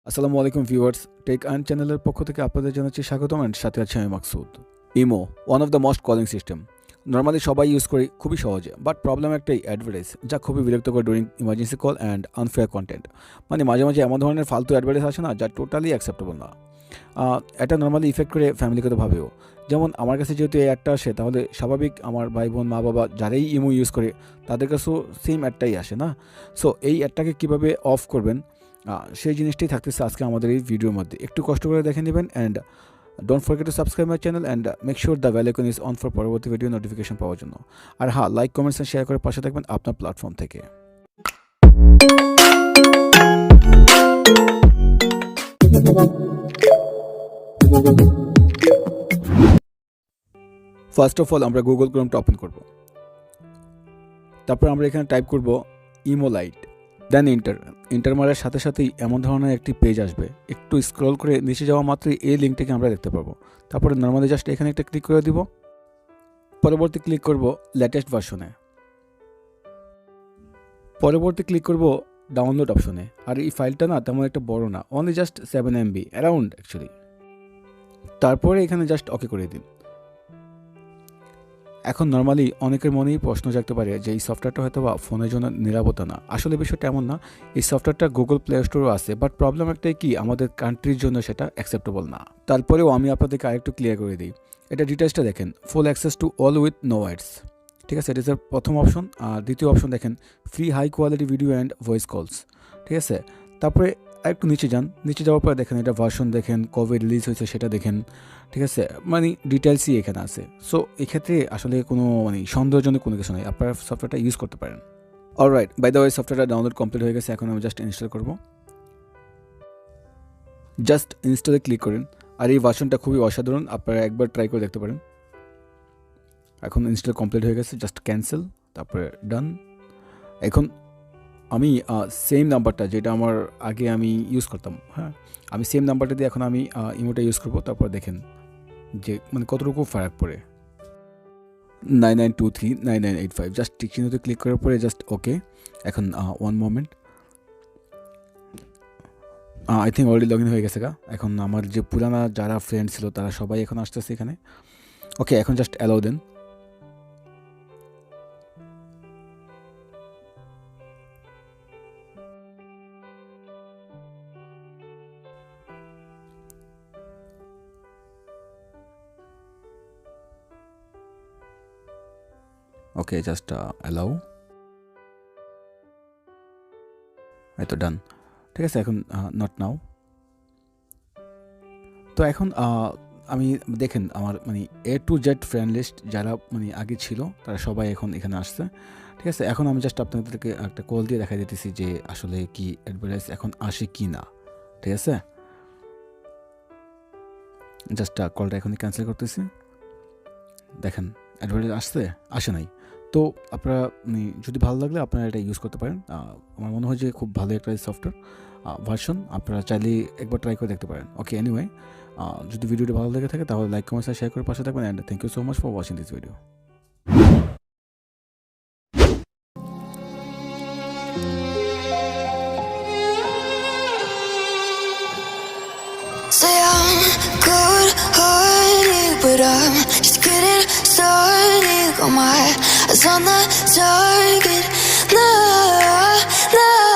আসসালামু আলাইকুম viewers, take and চ্যানেলের পক্ষ থেকে আপনাদের জানাচ্ছি স্বাগতম অ্যান্ড সাথে আছি আমি Maksud. Imo one of the most calling system, normally সবাই ইউজ করি খুবই সহজে, বাট প্রবলেম একটাই অ্যাডভার্টাইজ, যা খুবই বিরক্তকর during emergency call and unfair content. মানে মাঝে মাঝে এমন ধরনের ফালতু অ্যাডভার্টাইজ আসে না, যা টোটালি অ্যাকসেপ্টেবল না। এটা নর্মালি ইফেক্ট করে ফ্যামিলিগতভাবেও। যেমন আমার কাছে যেহেতু এই অ্যাডটা আসে, তাহলে স্বাভাবিক আমার ভাই বোন মা বাবা যারাই ইমো ইউজ করে তাদের কাছেও সেম অ্যাডটাই আসে না। সো এই অ্যাডটাকে কীভাবে অফ করবেন, সেই জিনিসটাই থাকতেছে আজকে আমাদের এই ভিডিওর মধ্যে। একটু কষ্ট করে দেখে নেবেন and don't forget to subscribe my channel and make sure the bell icon is on for পরবর্তী ভিডিও নোটিফিকেশন পাওয়ার জন্য। আর হ্যাঁ, লাইক কমেন্টস অ্যান্ড শেয়ার করে পাশে থাকবেন আপনার প্ল্যাটফর্ম থেকে। ফার্স্ট অফ অল আমরা গুগল ক্রোমটা ওপেন করব, তারপর আমরা এখানে টাইপ করব ইমো লাইট, দেন ইন্টার মারার সাথে সাথেই এমন ধরনের একটি পেজ আসবে। একটু স্ক্রল করে নিচে যাওয়া মাত্রই এই লিঙ্কটাকে আমরা দেখতে পাবো। তারপরে নর্মালি জাস্ট এখানে একটা ক্লিক করে দিব, পরবর্তী ক্লিক করব লেটেস্ট ভার্সনে, পরবর্তী ক্লিক করব ডাউনলোড অপশনে। আর এই ফাইলটা না তেমন একটা বড় না, only just 7 MB around actually. তারপরে এখানে জাস্ট ওকে করে দিন। এখন নর্মালি অনেকের মনেই প্রশ্ন জাগতে পারে যে এই সফটওয়্যারটা হয়তো বা ফোনের জন্য নিরাপত্তা না। আসলে বিষয়টা এমন না, এই সফটওয়্যারটা গুগল প্লে স্টোরও আছে, বাট প্রবলেম একটাই কি, আমাদের কান্ট্রির জন্য সেটা অ্যাকসেপ্টেবল না। তারপরেও আমি আপনাদেরকে আরেকটু ক্লিয়ার করে দিই, এটা ডিটেলসটা দেখেন, full access to all with no ads, ঠিক আছে, এটা ইজ প্রথম অপশন। আর দ্বিতীয় অপশন দেখেন, free high quality video and voice calls, ঠিক আছে। তারপরে একটু নিচে যান, নিচে যাওয়ার পরে দেখেন এটা ভার্সন দেখেন, কবে রিলিজ হয়েছে সেটা দেখেন, ঠিক আছে, মানে ডিটেলসই এখানে আছে। সো এক্ষেত্রে আসলে কোনো সন্দেহজনক কোনো কিছু নেই, আপনারা সফটওয়্যারটা ইউজ করতে পারেন। অলরাইট, বাই দ্য ওয়ে সফটওয়্যারটা ডাউনলোড কমপ্লিট হয়ে গেছে, এখন আমি জাস্ট ইনস্টল করব। জাস্ট ইনস্টলে ক্লিক করেন। আর এই ভার্সনটা খুবই অসাধারণ, আপনারা একবার ট্রাই করে দেখতে পারেন। এখন ইনস্টল কমপ্লিট হয়ে গেছে, জাস্ট ক্যান্সেল, তারপরে ডান। এখন আমি সেম নাম্বারটা যেটা আমার আগে আমি ইউজ করতাম, হ্যাঁ, আমি সেম নাম্বারটা দিয়ে এখন আমি ইমোটা ইউজ করবো। তারপর দেখেন যে মানে কতটুকু ফারাক পড়ে, 99239985, জাস্ট টিক চিহ্নতে ক্লিক করার পরে জাস্ট ওকে। এখন one moment, I think already log in হয়ে গেছে গা। এখন আমার যে পুরানা যারা ফ্রেন্ড ছিল তারা সবাই এখন আসতেছে এখানে। ওকে, এখন জাস্ট অ্যালাউ দেন। ওকে, জাস্ট অ্যালাউ, এই তো ডান, ঠিক আছে। এখন নট নাও। তো এখন আমি দেখেন আমার A to Z friend list যারা আগে ছিল তারা সবাই এখন এখানে আসছে, ঠিক আছে। এখন আমি জাস্ট আপনাদেরকে একটা কল দিয়ে দেখা দিতেছি যে আসলে কি অ্যাডভার্টাইজ এখন আসে কি না, ঠিক আছে। জাস্ট কলটা এখনই ক্যান্সেল করতেছি। দেখেন অ্যাডভার্টাইজ আসে নাই। তো আপনারা যদি ভালো লাগলে আপনারা এটা ইউজ করতে পারেন। আমার মনে হয় যে খুব ভালো একটা সফটওয়্যার ভার্সন, আপনারা চাইলে একবার ট্রাই করে দেখতে পারেন। ওকে, এনিওয়ে, যদি ভিডিওটি ভালো লেগে থাকে তাহলে লাইক কমেন্টস আর শেয়ার করে পাশে থাকবেন and thank you so much for watching this video. Say I'm good-hearted, but I'm just getting started. Got my eyes on the target. Nah, nah.